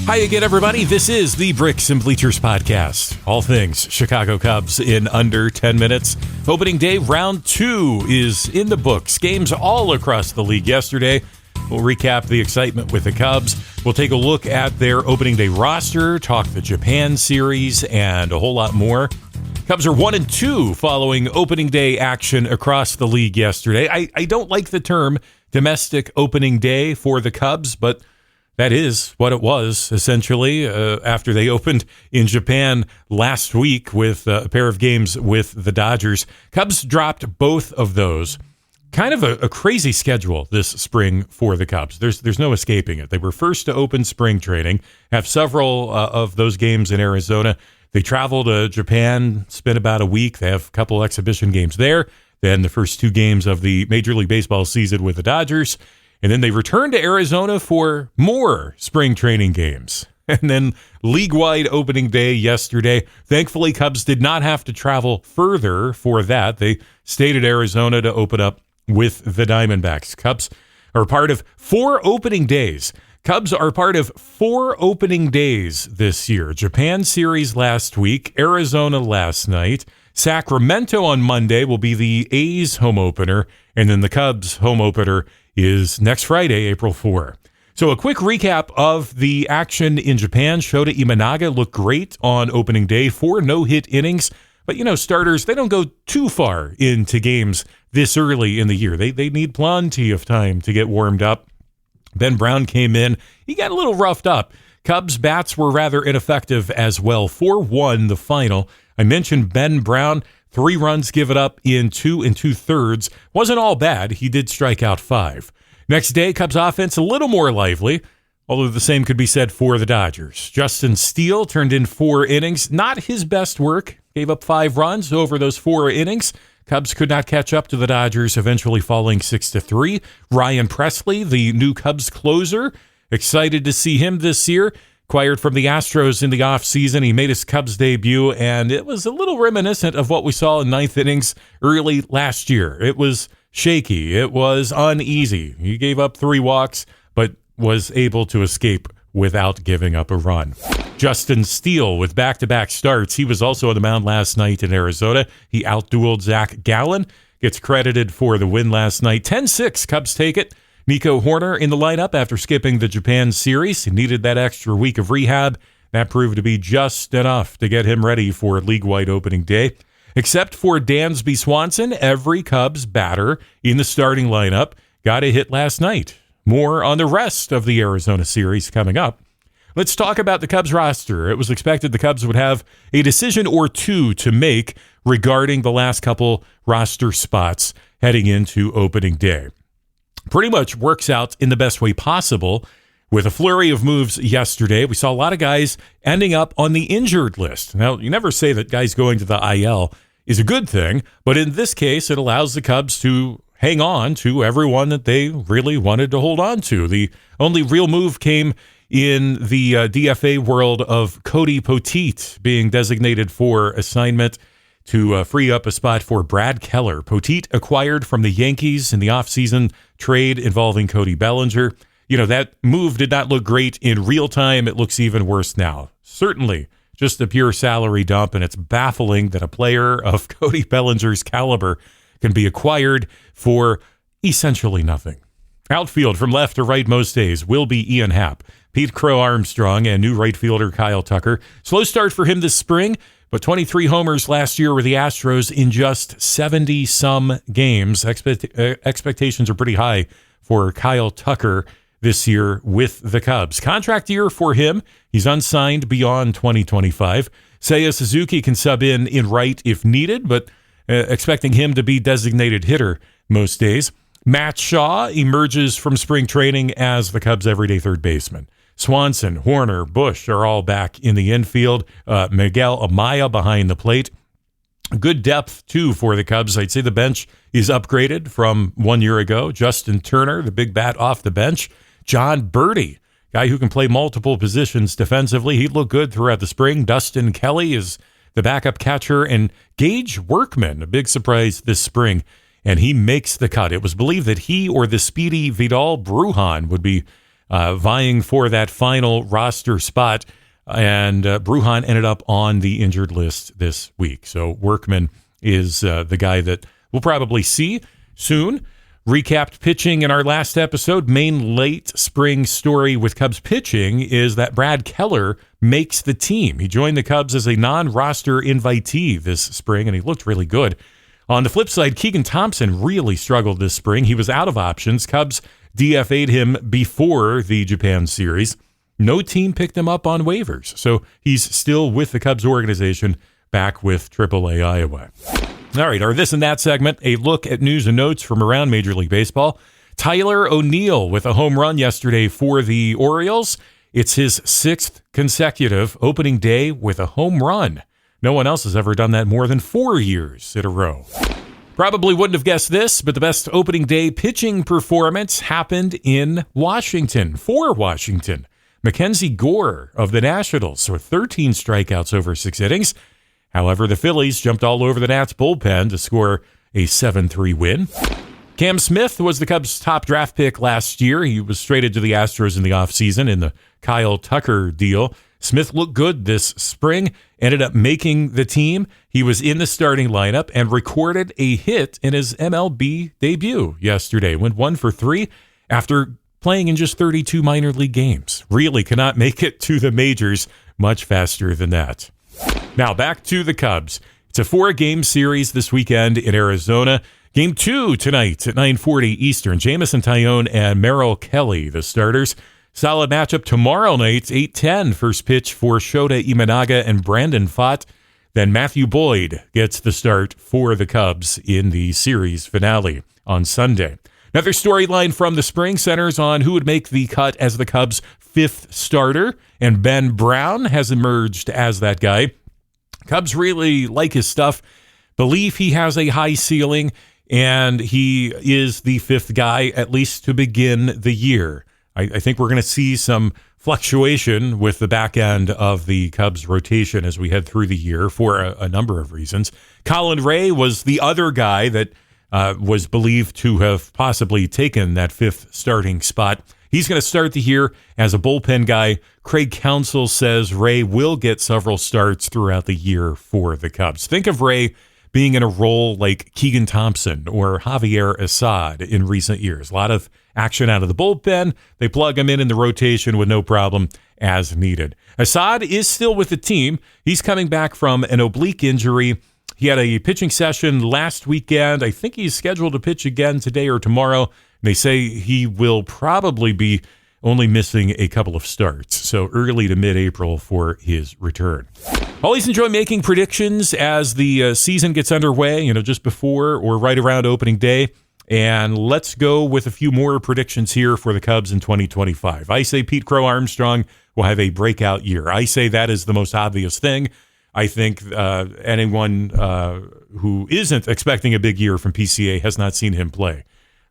Hi again, everybody. This is the Bricks and Bleachers podcast. All things Chicago Cubs in under 10 minutes. Opening day round 2 is in the books. Games all across the league yesterday. We'll recap the excitement with the Cubs. We'll take a look at their opening day roster, talk the Japan series, and a whole lot more. Cubs are 1-2 following opening day action across the league yesterday. I don't like the term domestic opening day for the Cubs, but that is what it was, essentially, after they opened in Japan last week with a pair of games with the Dodgers. Cubs dropped both of those. Kind of a crazy schedule this spring for the Cubs. There's no escaping it. They were first to open spring training, have several of those games in Arizona. They travel to Japan, spend about a week. They have a couple exhibition games there. Then the first 2 games of the Major League Baseball season with the Dodgers. And then they returned to Arizona for more spring training games. And then league-wide opening day yesterday. Thankfully, Cubs did not have to travel further for that. They stayed at Arizona to open up with the Diamondbacks. Cubs are part of 4 opening days. Cubs are part of 4 opening days this year. Japan series last week, Arizona last night. Sacramento on Monday will be the A's home opener. And then the Cubs home opener is next Friday, April 4. So a quick recap of the action in Japan. Shota Imanaga looked great on opening day, 4 no-hit innings. But, starters, they don't go too far into games this early in the year. They need plenty of time to get warmed up. Ben Brown came in. He got a little roughed up. Cubs bats were rather ineffective as well. 4-1 the final. I mentioned Ben Brown. 3 runs given up in 2 2/3. Wasn't all bad. He did strike out 5. Next day, Cubs offense a little more lively, although the same could be said for the Dodgers. Justin Steele turned in 4 innings. Not his best work. Gave up 5 runs over those 4 innings. Cubs could not catch up to the Dodgers, eventually falling 6-3. Ryan Presley, the new Cubs closer, excited to see him this year. Acquired from the Astros in the offseason. He made his Cubs debut, and it was a little reminiscent of what we saw in 9th innings early last year. It was shaky. It was uneasy. He gave up 3 walks, but was able to escape without giving up a run. Justin Steele with back-to-back starts. He was also on the mound last night in Arizona. He outdueled Zach Gallen. Gets credited for the win last night. 10-6, Cubs take it. Nico Hoerner in the lineup after skipping the Japan series. He needed that extra week of rehab. That proved to be just enough to get him ready for league-wide opening day. Except for Dansby Swanson, every Cubs batter in the starting lineup got a hit last night. More on the rest of the Arizona series coming up. Let's talk about the Cubs roster. It was expected the Cubs would have a decision or 2 to make regarding the last couple roster spots heading into opening day. Pretty much works out in the best way possible with a flurry of moves yesterday. We saw a lot of guys ending up on the injured list. Now, you never say that guys going to the IL is a good thing, but in this case, it allows the Cubs to hang on to everyone that they really wanted to hold on to. The only real move came in the DFA world of Cody Poteet being designated for assignment to free up a spot for Brad Keller. Poteet acquired from the Yankees in the offseason trade involving Cody Bellinger. That move did not look great in real time. It looks even worse now. Certainly just a pure salary dump, and it's baffling that a player of Cody Bellinger's caliber can be acquired for essentially nothing. Outfield from left to right most days will be Ian Happ, Pete Crow Armstrong, and new right fielder Kyle Tucker. Slow start for him this spring, but 23 homers last year with the Astros in just 70-some games. Expectations are pretty high for Kyle Tucker this year with the Cubs. Contract year for him. He's unsigned beyond 2025. Seiya Suzuki can sub in right if needed, but expecting him to be designated hitter most days. Matt Shaw emerges from spring training as the Cubs' everyday third baseman. Swanson, Hoerner, Bush are all back in the infield. Miguel Amaya behind the plate. Good depth, too, for the Cubs. I'd say the bench is upgraded from 1 year ago. Justin Turner, the big bat off the bench. John Birdie, guy who can play multiple positions defensively. He looked good throughout the spring. Dustin Kelly is the backup catcher. And Gage Workman, a big surprise this spring, and he makes the cut. It was believed that he or the speedy Vidal Brujan would be vying for that final roster spot. And Brujan ended up on the injured list this week. So Workman is the guy that we'll probably see soon. Recapped pitching in our last episode. Main late spring story with Cubs pitching is that Brad Keller makes the team. He joined the Cubs as a non-roster invitee this spring, and he looked really good. On the flip side, Keegan Thompson really struggled this spring. He was out of options. Cubs DFA'd him before the Japan series. No team picked him up on waivers, so he's still with the Cubs organization back with AAA Iowa. All right, our This and That segment, a look at news and notes from around Major League Baseball. Tyler O'Neill with a home run yesterday for the Orioles. It's his 6th consecutive opening day with a home run. No one else has ever done that more than 4 years in a row. Probably wouldn't have guessed this, but the best opening day pitching performance happened in Washington, for Washington. Mackenzie Gore of the Nationals with 13 strikeouts over 6 innings. However, the Phillies jumped all over the Nats bullpen to score a 7-3 win. Cam Smith was the Cubs' top draft pick last year. He was traded to the Astros in the offseason in the Kyle Tucker deal. Smith looked good this spring, ended up making the team. He was in the starting lineup and recorded a hit in his MLB debut yesterday. Went 1 for 3 after playing in just 32 minor league games. Really cannot make it to the majors much faster than that. Now back to the Cubs. It's a 4-game series this weekend in Arizona. Game 2 tonight at 9:40 Eastern. Jameson Taillon and Merrill Kelly, the starters. Solid matchup tomorrow night, 8:10. First pitch for Shota Imanaga and Brandon Pfaadt. Then Matthew Boyd gets the start for the Cubs in the series finale on Sunday. Another storyline from the spring centers on who would make the cut as the Cubs' 5th starter, and Ben Brown has emerged as that guy. Cubs really like his stuff, believe he has a high ceiling, and he is the 5th guy, at least to begin the year. I think we're going to see some fluctuation with the back end of the Cubs rotation as we head through the year for a number of reasons. Colin Ray was the other guy that was believed to have possibly taken that 5th starting spot. He's going to start the year as a bullpen guy. Craig Counsell says Ray will get several starts throughout the year for the Cubs. Think of Ray being in a role like Keegan Thompson or Javier Assad in recent years. A lot of action out of the bullpen. They plug him in the rotation with no problem as needed. Assad is still with the team. He's coming back from an oblique injury. He had a pitching session last weekend. I think he's scheduled to pitch again today or tomorrow. They say he will probably be only missing a couple of starts, so early to mid-April for his return. Always enjoy making predictions as the season gets underway, just before or right around opening day. And let's go with a few more predictions here for the Cubs in 2025. I say Pete Crow Armstrong will have a breakout year. I say that is the most obvious thing. I think anyone who isn't expecting a big year from PCA has not seen him play.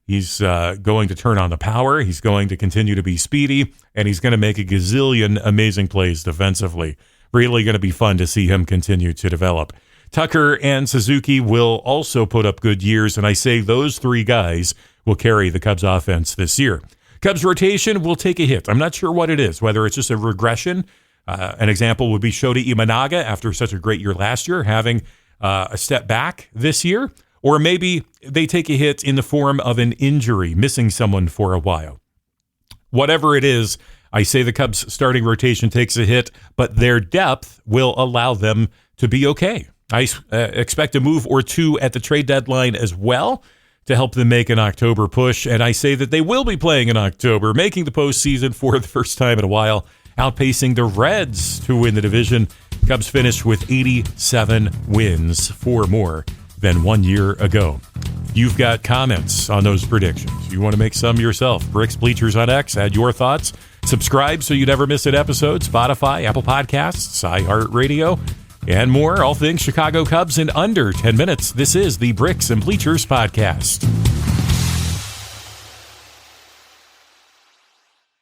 He's going to turn on the power. He's going to continue to be speedy, and he's going to make a gazillion amazing plays defensively. Really going to be fun to see him continue to develop. Tucker and Suzuki will also put up good years, and I say those 3 guys will carry the Cubs offense this year. Cubs rotation will take a hit. I'm not sure what it is, whether it's just a regression. An example would be Shota Imanaga after such a great year last year, having a step back this year. Or maybe they take a hit in the form of an injury, missing someone for a while. Whatever it is, I say the Cubs starting rotation takes a hit, but their depth will allow them to be okay. I expect a move or 2 at the trade deadline as well to help them make an October push. And I say that they will be playing in October, making the postseason for the first time in a while, outpacing the Reds to win the division. Cubs finished with 87 wins, 4 more than 1 year ago. You've got comments on those predictions. You want to make some yourself. Bricks Bleachers on X, add your thoughts. Subscribe so you never miss an episode. Spotify, Apple Podcasts, iHeartRadio, and more. All things Chicago Cubs in under 10 minutes. This is the Bricks and Bleachers Podcast.